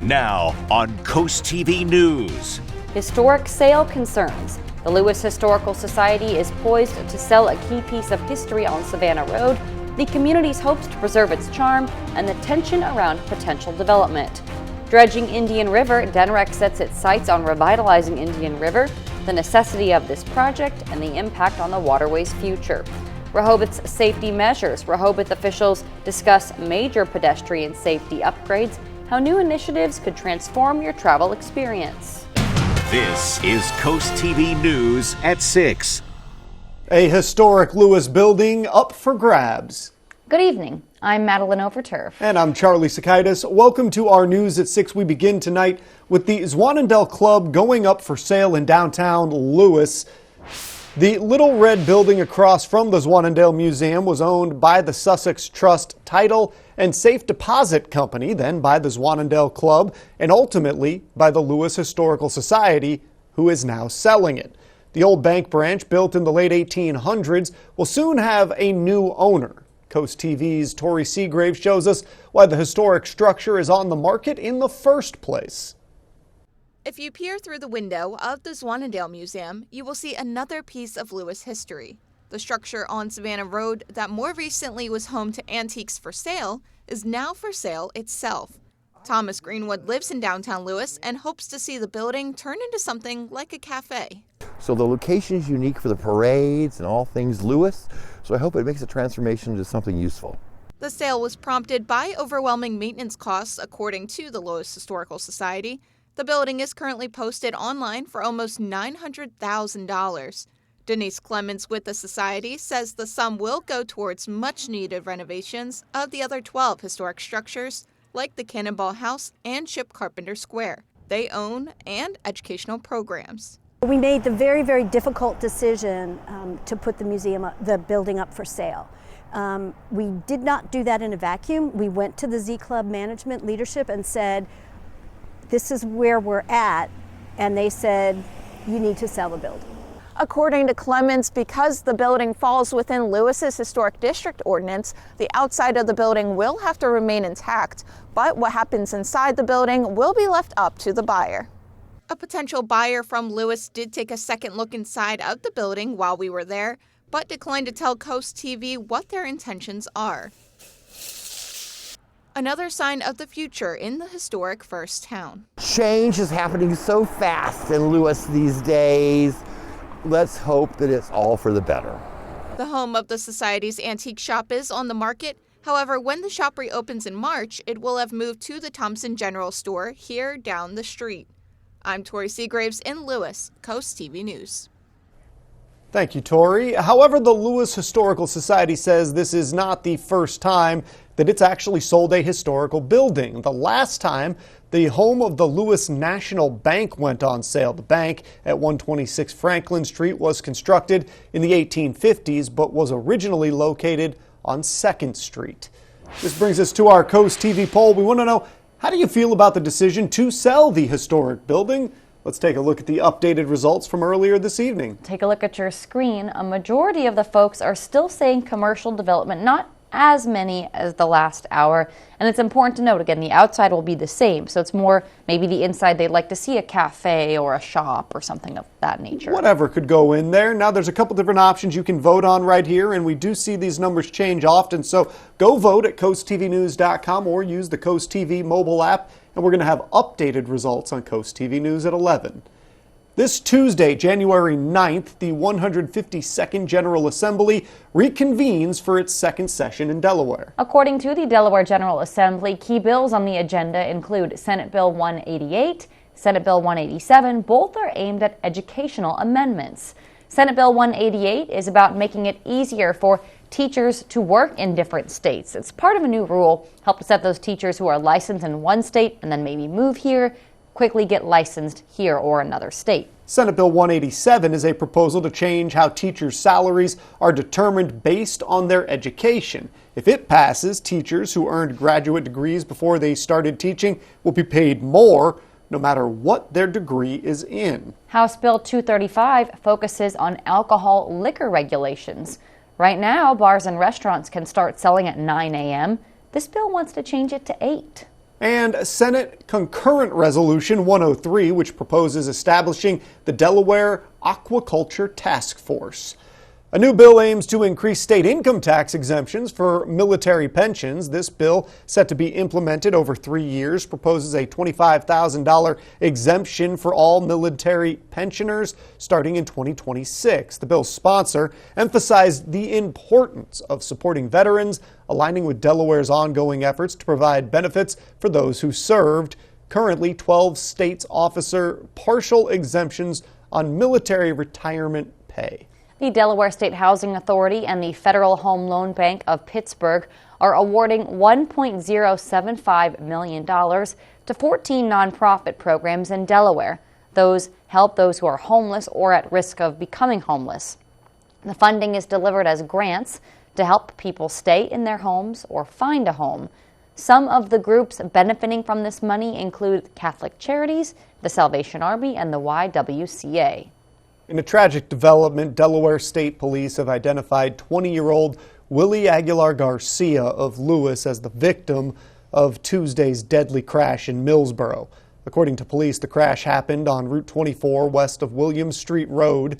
Now on Coast TV News. Historic sale concerns. The Lewis Historical Society is poised to sell a key piece of history on Savannah Road. The community's hopes to preserve its charm and the tension around potential development. Dredging Indian River, DENREC sets its sights on revitalizing Indian River, the necessity of this project, and the impact on the waterway's future. Rehoboth's safety measures. Rehoboth officials discuss major pedestrian safety upgrades, how new initiatives could transform your travel experience. This is Coast TV News at 6. A historic Lewis building up for grabs. Good evening. I'm Madeline Overturf. And I'm Charlie Sakaitis. Welcome to our News at 6. We begin tonight with the Zwannendale Club going up for sale in downtown Lewis. The Little Red building across from the Zwannendale Museum was owned by the Sussex Trust Title and Safe Deposit Company, then by the Zwannendale Club, and ultimately by the Lewis Historical Society, who is now selling it. The old bank branch, built in the late 1800s, will soon have a new owner. Coast TV's Tori Seagrave shows us why the historic structure is on the market in the first place. If you peer through the window of the Zwannendale Museum, you will see another piece of Lewis history. The structure on Savannah Road that more recently was home to antiques for sale is now for sale itself. Thomas Greenwood lives in downtown Lewis and hopes to see the building turn into something like a cafe. So the location is unique for the parades and all things Lewis, so I hope it makes a transformation into something useful. The sale was prompted by overwhelming maintenance costs, according to the Lewis Historical Society. The building is currently posted online for almost $900,000. Denise Clements with the Society says the sum will go towards much-needed renovations of the other 12 historic structures, like the Cannonball House and Ship Carpenter Square. They own and educational programs. We made the very, very difficult decision to put the building up for sale. We did not do that in a vacuum. We went to the Z Club management leadership and said, this is where we're at, and they said, you need to sell the building. According to Clements, because the building falls within Lewis's Historic District Ordinance, the outside of the building will have to remain intact, but what happens inside the building will be left up to the buyer. A potential buyer from Lewis did take a second look inside of the building while we were there, but declined to tell Coast TV what their intentions are. Another sign of the future in the historic first town. Change is happening so fast in Lewis these days. Let's hope that it's all for the better. The home of the Society's antique shop is on the market. However, when the shop reopens in March, it will have moved to the Thompson General Store here down the street. I'm Tori Seagraves in Lewis, Coast TV News. Thank you, Tori. However, the Lewis Historical Society says this is not the first time that it's actually sold a historical building. The last time, the home of the Lewis National Bank went on sale. The bank at 126 Franklin Street was constructed in the 1850s, but was originally located on 2nd Street. This brings us to our Coast TV poll. We want to know, how do you feel about the decision to sell the historic building? Let's take a look at the updated results from earlier this evening. Take a look at your screen. A majority of the folks are still saying commercial development, not as many as the last hour. And it's important to note, again, the outside will be the same. So it's more maybe the inside they'd like to see a cafe or a shop or something of that nature. Whatever could go in there. Now there's a couple different options you can vote on right here, and we do see these numbers change often. So go vote at coasttvnews.com or use the Coast TV mobile app, and we're going to have updated results on Coast TV News at 11. This Tuesday, January 9th, the 152nd General Assembly reconvenes for its second session in Delaware. According to the Delaware General Assembly, key bills on the agenda include Senate Bill 188, Senate Bill 187. Both are aimed at educational amendments. Senate Bill 188 is about making it easier for teachers to work in different states. It's part of a new rule, help to set those teachers who are licensed in one state and then maybe move here, quickly get licensed here or another state. Senate Bill 187 is a proposal to change how teachers' salaries are determined based on their education. If it passes, teachers who earned graduate degrees before they started teaching will be paid more, no matter what their degree is in. House Bill 235 focuses on alcohol liquor regulations. Right now, bars and restaurants can start selling at 9 a.m. This bill wants to change it to 8. And Senate Concurrent Resolution 103, which proposes establishing the Delaware Aquaculture Task Force. A new bill aims to increase state income tax exemptions for military pensions. This bill, set to be implemented over 3 years, proposes a $25,000 exemption for all military pensioners starting in 2026. The bill's sponsor emphasized the importance of supporting veterans, aligning with Delaware's ongoing efforts to provide benefits for those who served. Currently, 12 states offer partial exemptions on military retirement pay. The Delaware State Housing Authority and the Federal Home Loan Bank of Pittsburgh are awarding $1.075 million to 14 nonprofit programs in Delaware. Those help those who are homeless or at risk of becoming homeless. The funding is delivered as grants to help people stay in their homes or find a home. Some of the groups benefiting from this money include Catholic Charities, the Salvation Army, and the YWCA. In a tragic development, Delaware State Police have identified 20-year-old Willie Aguilar Garcia of Lewis as the victim of Tuesday's deadly crash in Millsboro. According to police, the crash happened on Route 24 west of Williams Street Road.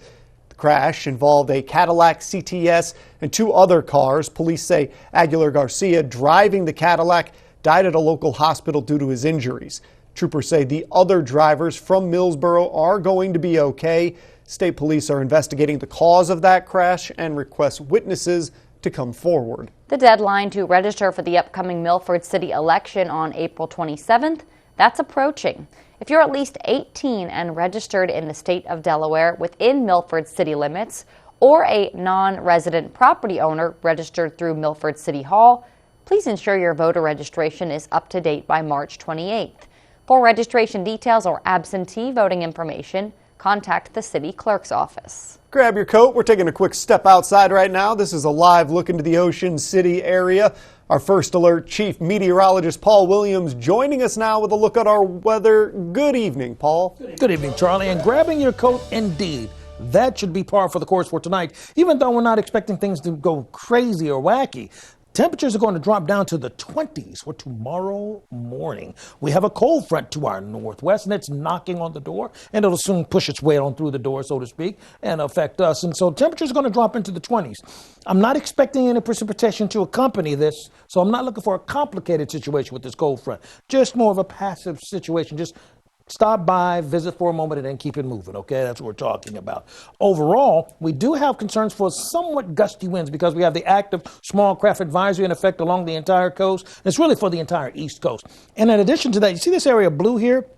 The crash involved a Cadillac CTS and 2 other cars. Police say Aguilar Garcia, driving the Cadillac, died at a local hospital due to his injuries. Troopers say the other drivers from Millsboro are going to be okay. State police are investigating the cause of that crash and request witnesses to come forward. The deadline to register for the upcoming Milford City election on April 27th, that's approaching. If you're at least 18 and registered in the state of Delaware within Milford city limits, or a non-resident property owner registered through Milford City Hall, please ensure your voter registration is up to date by March 28th. For registration details or absentee voting information, contact the city clerk's office. Grab your coat. We're taking a quick step outside right now. This is a live look into the Ocean City area. Our First Alert Chief Meteorologist Paul Williams joining us now with a look at our weather. Good evening, Paul. Good evening, Charlie. And grabbing your coat, indeed. That should be par for the course for tonight, even though we're not expecting things to go crazy or wacky. Temperatures are going to drop down to the 20s for tomorrow morning. We have a cold front to our northwest, and it's knocking on the door, and it'll soon push its way on through the door, so to speak, and affect us. And so temperatures are going to drop into the 20s. I'm not expecting any precipitation to accompany this, so I'm not looking for a complicated situation with this cold front. Just more of a passive situation. Just stop by, visit for a moment, and then keep it moving, okay? That's what we're talking about. Overall, we do have concerns for somewhat gusty winds because we have the active small craft advisory in effect along the entire coast. It's really for the entire East Coast. And in addition to that, you see this area blue here?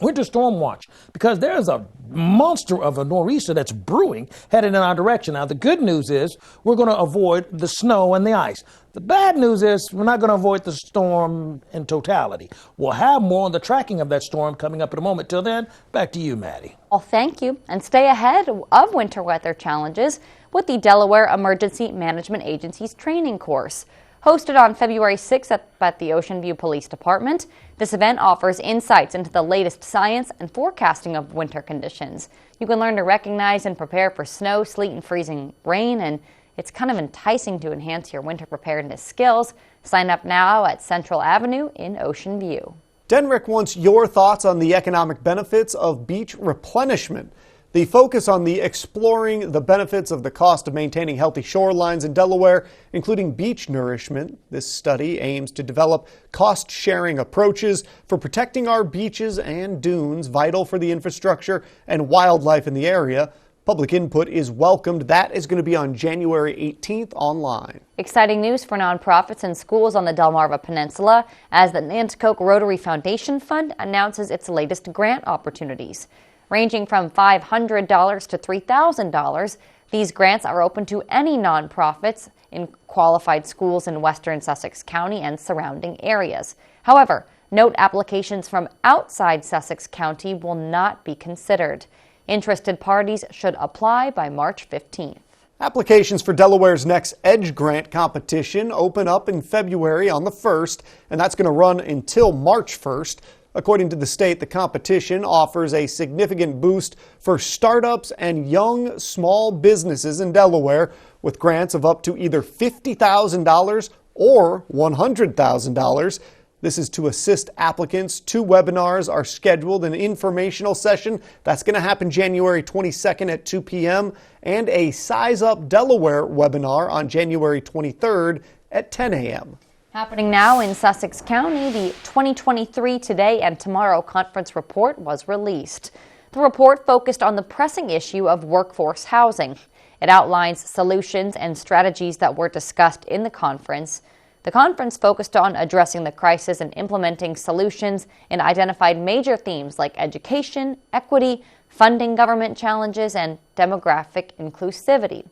Winter storm watch, because there's a monster of a nor'easter that's brewing headed in our direction. Now, the good news is we're going to avoid the snow and the ice. The bad news is we're not going to avoid the storm in totality. We'll have more on the tracking of that storm coming up in a moment. Till then, back to you, Maddie. Well, thank you. And stay ahead of winter weather challenges with the Delaware Emergency Management Agency's training course. Hosted on February 6th at the Ocean View Police Department, this event offers insights into the latest science and forecasting of winter conditions. You can learn to recognize and prepare for snow, sleet, and freezing rain, and it's kind of enticing to enhance your winter preparedness skills. Sign up now at Central Avenue in Ocean View. Denrick wants your thoughts on the economic benefits of beach replenishment. The focus on the exploring the benefits of the cost of maintaining healthy shorelines in Delaware, including beach nourishment. This study aims to develop cost-sharing approaches for protecting our beaches and dunes, vital for the infrastructure and wildlife in the area. Public input is welcomed. That is going to be on January 18th online. Exciting news for nonprofits and schools on the Delmarva Peninsula as the Nanticoke Rotary Foundation Fund announces its latest grant opportunities. Ranging from $500 to $3,000, these grants are open to any nonprofits in qualified schools in western Sussex County and surrounding areas. However, note applications from outside Sussex County will not be considered. Interested parties should apply by March 15th. Applications for Delaware's next Edge Grant competition open up in February on the 1st, and that's going to run until March 1st. According to the state, the competition offers a significant boost for startups and young small businesses in Delaware with grants of up to either $50,000 or $100,000. This is to assist applicants. 2 webinars are scheduled, an informational session that's going to happen January 22nd at 2 p.m. and a Size Up Delaware webinar on January 23rd at 10 a.m. Happening now in Sussex County, the 2023 Today and Tomorrow Conference Report was released. The report focused on the pressing issue of workforce housing. It outlines solutions and strategies that were discussed in the conference. The conference focused on addressing the crisis and implementing solutions and identified major themes like education, equity, funding government challenges, and demographic inclusivity.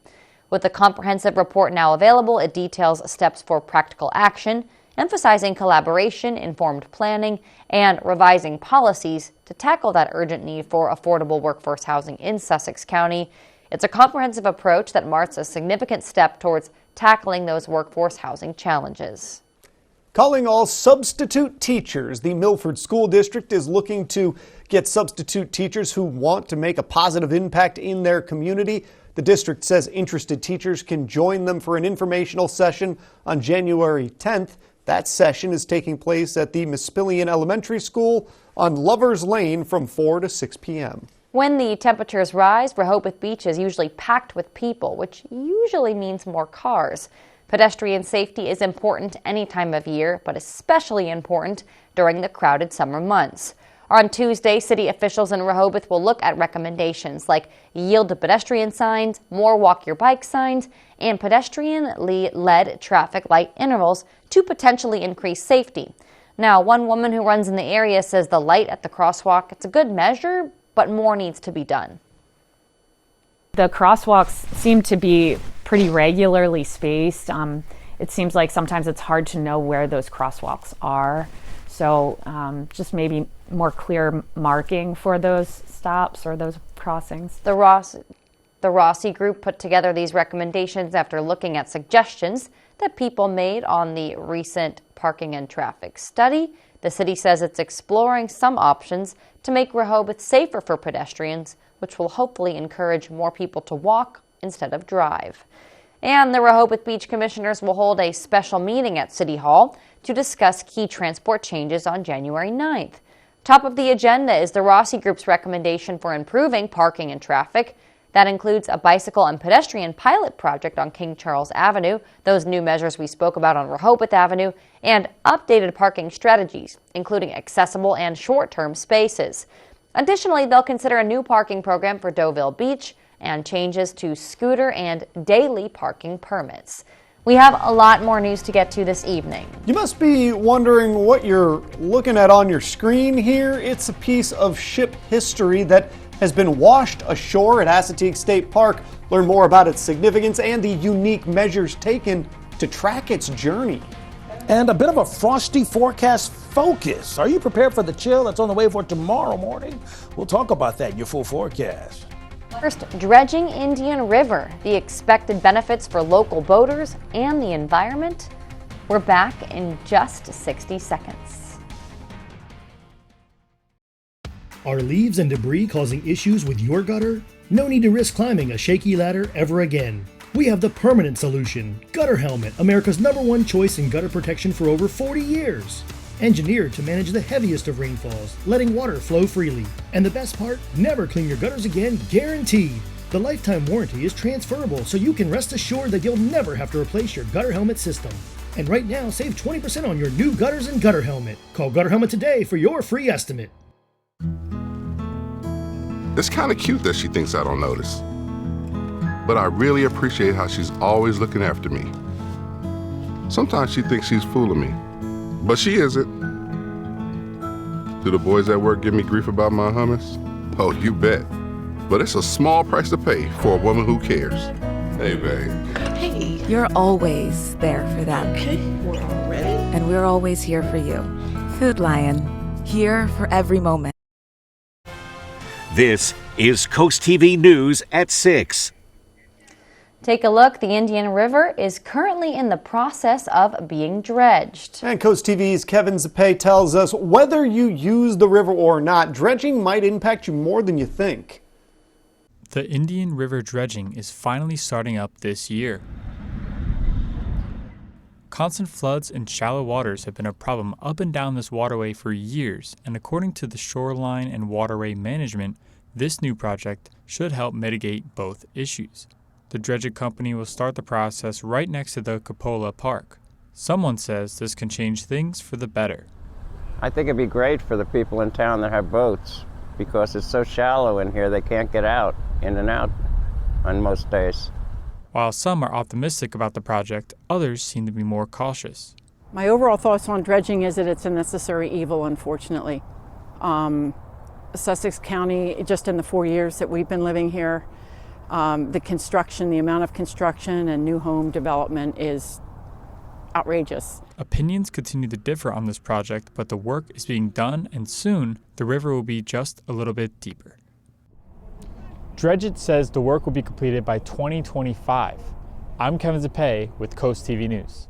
With the comprehensive report now available, it details steps for practical action, emphasizing collaboration, informed planning, and revising policies to tackle that urgent need for affordable workforce housing in Sussex County. It's a comprehensive approach that marks a significant step towards tackling those workforce housing challenges. Calling all substitute teachers. The Milford School District is looking to get substitute teachers who want to make a positive impact in their community. The district says interested teachers can join them for an informational session on January 10th. That session is taking place at the Mispillion Elementary School on Lovers Lane from 4 to 6 p.m. When the temperatures rise, Rehoboth Beach is usually packed with people, which usually means more cars. Pedestrian safety is important any time of year, but especially important during the crowded summer months. On Tuesday, city officials in Rehoboth will look at recommendations like yield to pedestrian signs, more walk your bike signs, and pedestrian-led traffic light intervals to potentially increase safety. Now, one woman who runs in the area says the light at the crosswalk, it's a good measure, but more needs to be done. The crosswalks seem to be pretty regularly spaced. It seems like sometimes it's hard to know where those crosswalks are. So just maybe more clear marking for those stops or those crossings. The Rossi Group put together these recommendations after looking at suggestions that people made on the recent parking and traffic study. The city says it's exploring some options to make Rehoboth safer for pedestrians, which will hopefully encourage more people to walk instead of drive. And the Rehoboth Beach Commissioners will hold a special meeting at City Hall to discuss key transport changes on January 9th. Top of the agenda is the Rossi Group's recommendation for improving parking and traffic. That includes a bicycle and pedestrian pilot project on King Charles Avenue, those new measures we spoke about on Rehoboth Avenue, and updated parking strategies, including accessible and short-term spaces. Additionally, they'll consider a new parking program for Deauville Beach and changes to scooter and daily parking permits. We have a lot more news to get to this evening. You must be wondering what you're looking at on your screen here. It's a piece of ship history that has been washed ashore at Assateague State Park. Learn more about its significance and the unique measures taken to track its journey. And a bit of a frosty forecast focus. Are you prepared for the chill that's on the way for tomorrow morning? We'll talk about that in your full forecast. First, dredging Indian River, the expected benefits for local boaters and the environment. We're back in just 60 seconds. Are leaves and debris causing issues with your gutter? No need to risk climbing a shaky ladder ever again. We have the permanent solution. Gutter Helmet, America's #1 choice in gutter protection for over 40 years. Engineered to manage the heaviest of rainfalls, letting water flow freely. And the best part, never clean your gutters again, guaranteed. The lifetime warranty is transferable, so you can rest assured that you'll never have to replace your Gutter Helmet system. And right now, save 20% on your new gutters and Gutter Helmet. Call Gutter Helmet today for your free estimate. It's kind of cute that she thinks I don't notice. But I really appreciate how she's always looking after me. Sometimes she thinks she's fooling me, but she isn't. Do the boys at work give me grief about my hummus? Oh, you bet. But it's a small price to pay for a woman who cares. Hey, babe. Hey. You're always there for them. Okay, we're all ready. And we're always here for you. Food Lion, here for every moment. This is Coast TV News at 6. Take a look. The Indian River is currently in the process of being dredged. And Coast TV's Kevin Zappe tells us whether you use the river or not, dredging might impact you more than you think. The Indian River dredging is finally starting up this year. Constant floods and shallow waters have been a problem up and down this waterway for years, and according to the Shoreline and Waterway Management, this new project should help mitigate both issues. The dredging company will start the process right next to the Cupola Park. Someone says this can change things for the better. I think it'd be great for the people in town that have boats because it's so shallow in here they can't get out, in and out on most days. While some are optimistic about the project, others seem to be more cautious. My overall thoughts on dredging is that it's a necessary evil, unfortunately. Sussex County, just in the 4 years that we've been living here, the construction, the amount of construction and new home development is outrageous. Opinions continue to differ on this project, but the work is being done, and soon the river will be just a little bit deeper. Dredgett says the work will be completed by 2025. I'm Kevin Zapay with CoastTV News.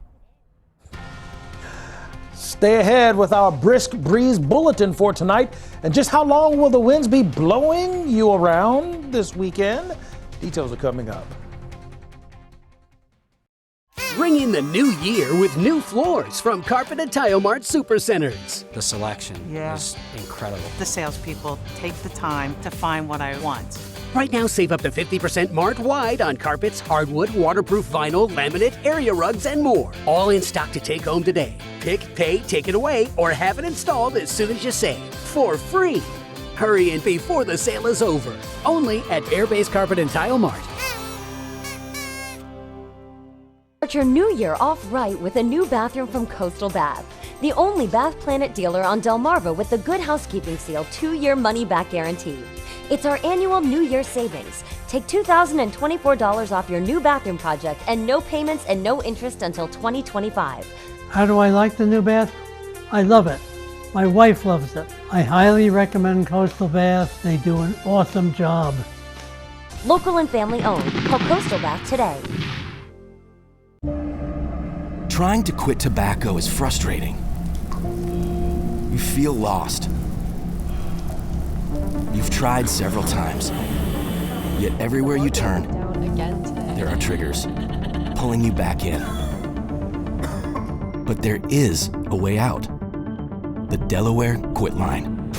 Stay ahead with our brisk breeze bulletin for tonight. And just how long will the winds be blowing you around this weekend? Details are coming up. Bring in the new year with new floors from Carpet and Tile Mart Supercenters. The selection is incredible. The salespeople take the time to find what I want. Right now, save up to 50% Mart-wide on carpets, hardwood, waterproof vinyl, laminate, area rugs, and more. All in stock to take home today. Pick, pay, take it away, or have it installed as soon as you save. For free. Hurry in before the sale is over. Only at Airbase Carpet and Tile Mart. Start your new year off right with a new bathroom from Coastal Bath. The only Bath Planet dealer on Delmarva with the Good Housekeeping Seal 2-year money-back guarantee. It's our annual New Year savings. Take $2,024 off your new bathroom project and no payments and no interest until 2025. How do I like the new bath? I love it. My wife loves it. I highly recommend Coastal Bath. They do an awesome job. Local and family owned. Call Coastal Bath today. Trying to quit tobacco is frustrating. You feel lost. You've tried several times, yet everywhere you turn, there are triggers pulling you back in. But there is a way out. The Delaware Quit Line.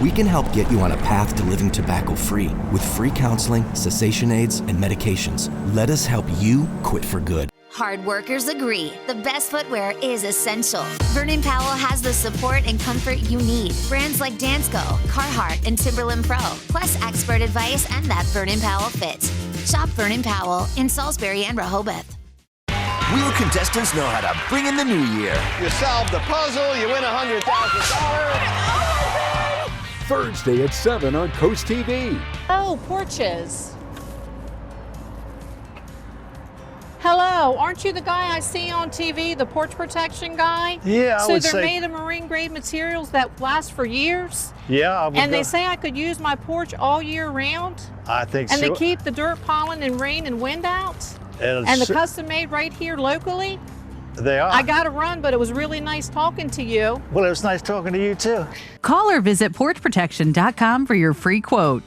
We can help get you on a path to living tobacco-free with free counseling, cessation aids, and medications. Let us help you quit for good. Hard workers agree. The best footwear is essential. Vernon Powell has the support and comfort you need. Brands like Dansko, Carhartt, and Timberland Pro, plus expert advice and that Vernon Powell fit. Shop Vernon Powell in Salisbury and Rehoboth. Wheel contestants know how to bring in the new year. You solve the puzzle, you win $100,000. Thursday at 7 on CoastTV. Oh, porches. Hello, aren't you the guy I see on TV, the porch protection guy? Yeah, I would say. So they're made of marine grade materials that last for years? Yeah, I would. And they say I could use my porch all year round? I think so. And they keep the dirt, pollen, and rain and wind out? And the custom made right here locally? They are. I got to run, but it was really nice talking to you. Well, it was nice talking to you too. Call or visit porchprotection.com for your free quote.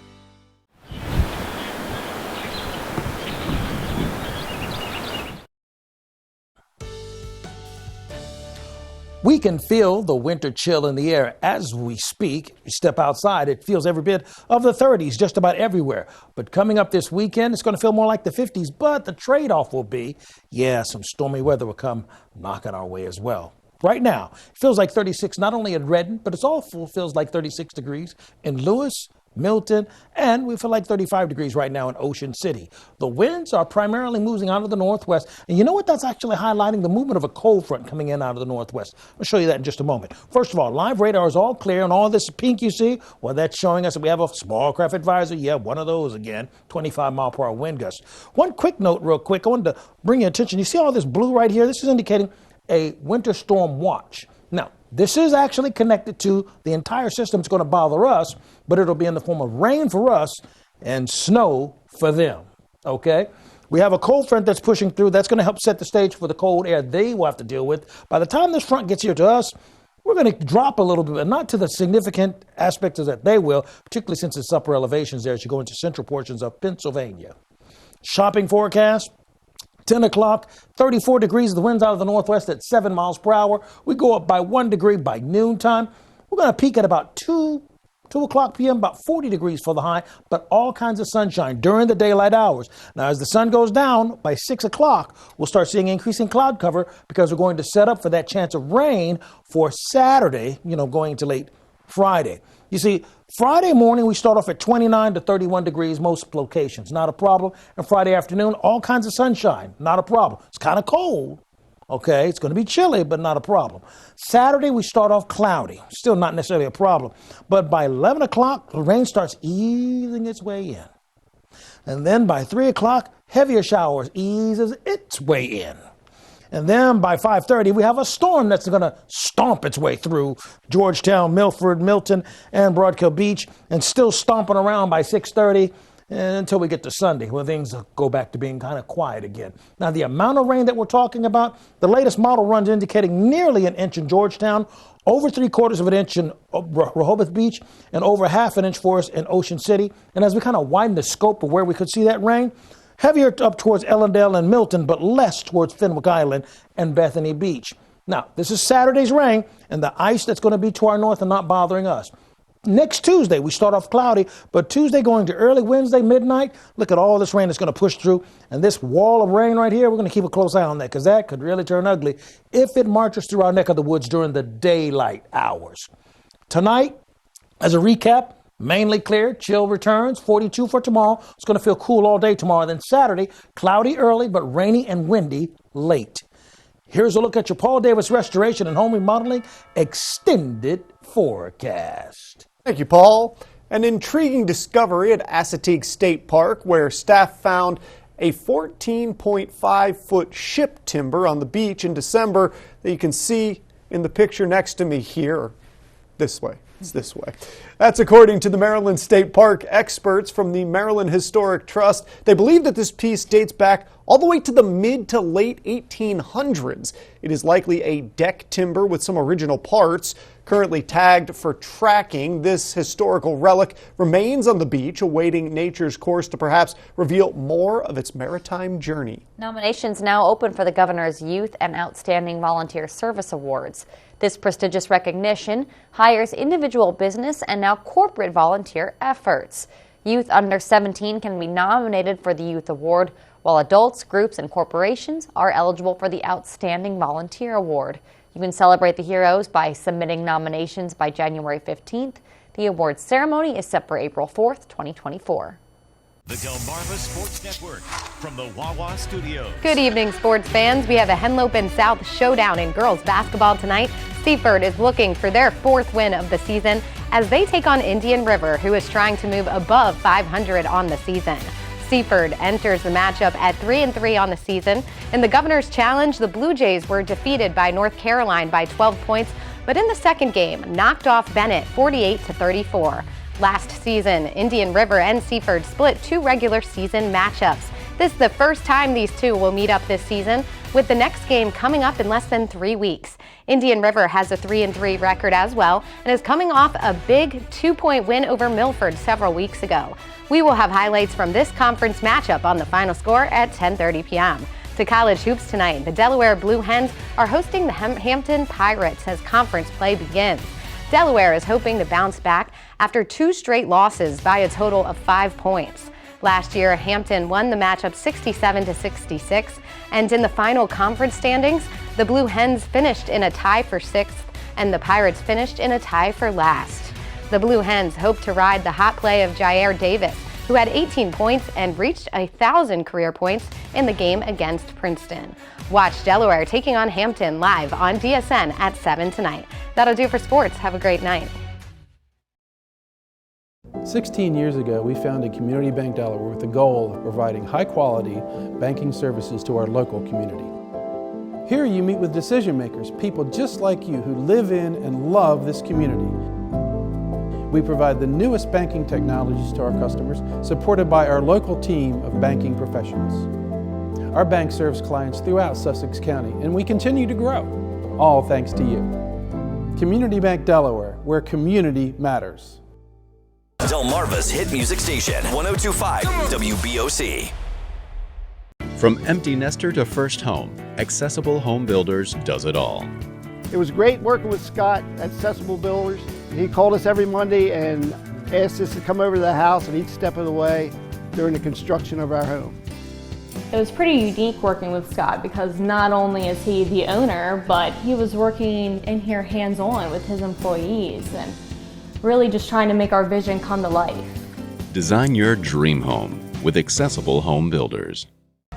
We can feel the winter chill in the air as we speak. You step outside, it feels every bit of the 30s just about everywhere. But coming up this weekend, it's going to feel more like the 50s, but the trade-off will be, some stormy weather will come knocking our way as well. Right now, it feels like 36, not only in Redden, but it's also feels like 36 degrees in Lewis, Milton, and we feel like 35 degrees right now in Ocean City. The winds are primarily moving out of the northwest. And you know what? That's actually highlighting the movement of a cold front coming in out of the northwest. I'll show you that in just a moment. First of all, live radar is all clear, and all this pink you see, well, that's showing us that we have a small craft advisory. Yeah, one of those again, 25-mile-per-hour wind gusts. One quick note real quick. I wanted to bring your attention. You see all this blue right here? This is indicating a winter storm watch. Now, this is actually connected to the entire system. It's going to bother us, but it'll be in the form of rain for us and snow for them, okay? We have a cold front that's pushing through. That's going to help set the stage for the cold air they will have to deal with. By the time this front gets here to us, we're going to drop a little bit, but not to the significant aspects that they will, particularly since it's upper elevations there as you go into central portions of Pennsylvania. Shopping forecast. 10 o'clock, 34 degrees. The wind's out of the northwest at 7 miles per hour. We go up by 1 degree by noontime. We're going to peak at about 2 o'clock p.m., about 40 degrees for the high, but all kinds of sunshine during the daylight hours. Now, as the sun goes down by 6 o'clock, we'll start seeing increasing cloud cover because we're going to set up for that chance of rain for Saturday, going into late Friday. You see, Friday morning, we start off at 29 to 31 degrees, most locations, not a problem. And Friday afternoon, all kinds of sunshine, not a problem. It's kind of cold. Okay, it's going to be chilly, but not a problem. Saturday, we start off cloudy. Still not necessarily a problem. But by 11 o'clock, the rain starts easing its way in. And then by 3 o'clock, heavier showers eases its way in. And then by 5:30, we have a storm that's going to stomp its way through Georgetown, Milford, Milton, and Broadkill Beach, and still stomping around by 6:30. Until we get to Sunday, where things go back to being kind of quiet again. Now, the amount of rain that we're talking about, the latest model runs indicating nearly an inch in Georgetown, over 3/4 of an inch in Rehoboth Beach, and over ½ an inch for us in Ocean City. And as we kind of widen the scope of where we could see that rain, heavier up towards Ellendale and Milton, but less towards Fenwick Island and Bethany Beach. Now, this is Saturday's rain, and the ice that's going to be to our north and not bothering us. Next Tuesday, we start off cloudy, but Tuesday going to early Wednesday, midnight, look at all this rain that's going to push through. And this wall of rain right here, we're going to keep a close eye on that because that could really turn ugly if it marches through our neck of the woods during the daylight hours. Tonight, as a recap, mainly clear, chill returns, 42 for tomorrow. It's going to feel cool all day tomorrow. Then Saturday, cloudy early, but rainy and windy late. Here's a look at your Paul Davis Restoration and Home Remodeling Extended Forecast. Thank you, Paul. An intriguing discovery at Assateague State Park where staff found a 14.5-foot ship timber on the beach in December that you can see in the picture next to me here. This way. It's this way. That's according to the Maryland State Park experts from the Maryland Historic Trust. They believe that this piece dates back all the way to the mid to late 1800s. It is likely a deck timber with some original parts. Currently tagged for tracking, this historical relic remains on the beach, awaiting nature's course to perhaps reveal more of its maritime journey. Nominations now open for the Governor's Youth and Outstanding Volunteer Service Awards. This prestigious recognition hires individual business and now corporate volunteer efforts. Youth under 17 can be nominated for the Youth Award, while adults, groups, and corporations are eligible for the Outstanding Volunteer Award. You can celebrate the heroes by submitting nominations by January 15th. The awards ceremony is set for April 4th, 2024. The Delmarva Sports Network from the Wawa Studios. Good evening, sports fans. We have a Henlopen South showdown in girls basketball tonight. Seaford is looking for their 4th win of the season as they take on Indian River, who is trying to move above 500 on the season. Seaford enters the matchup at 3-3 on the season. In the Governor's Challenge, the Blue Jays were defeated by North Carolina by 12 points, but in the second game, knocked off Bennett 48-34. Last season, Indian River and Seaford split 2 regular season matchups. This is the first time these two will meet up this season, with the next game coming up in less than 3 weeks. Indian River has a 3-3 record as well and is coming off a big 2-point win over Milford several weeks ago. We will have highlights from this conference matchup on the final score at 10:30 p.m. To college hoops tonight, the Delaware Blue Hens are hosting the Hampton Pirates as conference play begins. Delaware is hoping to bounce back after 2 straight losses by a total of 5 points. Last year, Hampton won the matchup 67-66, and in the final conference standings, the Blue Hens finished in a tie for 6th, and the Pirates finished in a tie for last. The Blue Hens hope to ride the hot play of Jair Davis, who had 18 points and reached 1,000 career points in the game against Princeton. Watch Delaware taking on Hampton live on DSN at 7 tonight. That'll do for sports. Have a great night. 16 years ago, we founded Community Bank Delaware with the goal of providing high-quality banking services to our local community. Here you meet with decision makers, people just like you who live in and love this community. We provide the newest banking technologies to our customers, supported by our local team of banking professionals. Our bank serves clients throughout Sussex County, and we continue to grow, all thanks to you. Community Bank Delaware, where community matters. Delmarva's hit music station, 102.5 WBOC. From empty nester to first home, Accessible Home Builders does it all. It was great working with Scott at Accessible Builders. He called us every Monday and asked us to come over to the house at each step of the way during the construction of our home. It was pretty unique working with Scott because not only is he the owner, but he was working in here hands-on with his employees and really just trying to make our vision come to life. Design your dream home with Accessible Home Builders.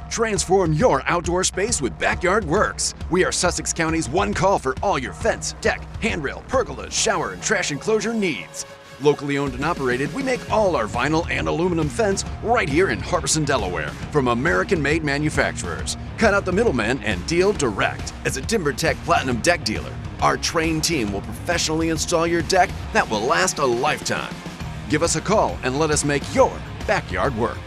Transform your outdoor space with Backyard Works. We are Sussex County's one call for all your fence, deck, handrail, pergolas, shower, and trash enclosure needs. Locally owned and operated, we make all our vinyl and aluminum fence right here in Harbison, Delaware, from American-made manufacturers. Cut out the middleman and deal direct. As a TimberTech Platinum Deck dealer, our trained team will professionally install your deck that will last a lifetime. Give us a call and let us make your backyard work.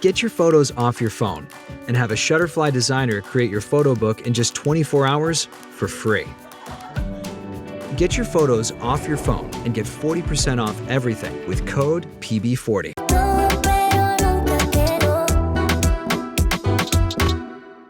Get your photos off your phone and have a Shutterfly designer create your photo book in just 24 hours for free. Get your photos off your phone and get 40% off everything with code PB40.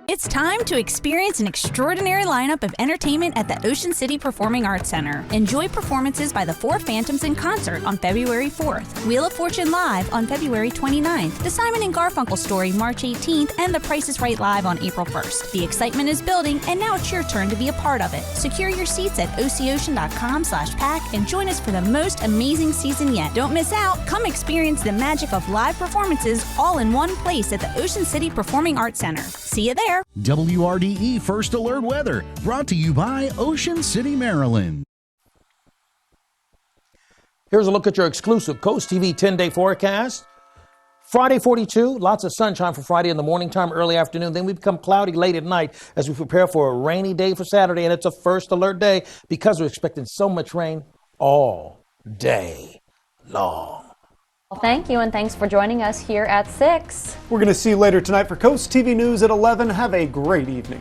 It's time to experience an extraordinary lineup of entertainment at the Ocean City Performing Arts Center. Enjoy performances by the Four Phantoms in concert on February 4th, Wheel of Fortune Live on February 29th, The Simon and Garfunkel Story March 18th, and The Price is Right Live on April 1st. The excitement is building, and now it's your turn to be a part of it. Secure your seats at ococean.com/pack and join us for the most amazing season yet. Don't miss out. Come experience the magic of live performances all in one place at the Ocean City Performing Arts Center. See you there. WRDE First Alert Weather, brought to you by Ocean City, Maryland. Here's a look at your exclusive Coast TV 10-day forecast. Friday 42, lots of sunshine for Friday in the morning time, early afternoon. Then we become cloudy late at night as we prepare for a rainy day for Saturday. And it's a first alert day because we're expecting so much rain all day long. Well, thank you, and thanks for joining us here at 6. We're going to see you later tonight for Coast TV News at 11. Have a great evening.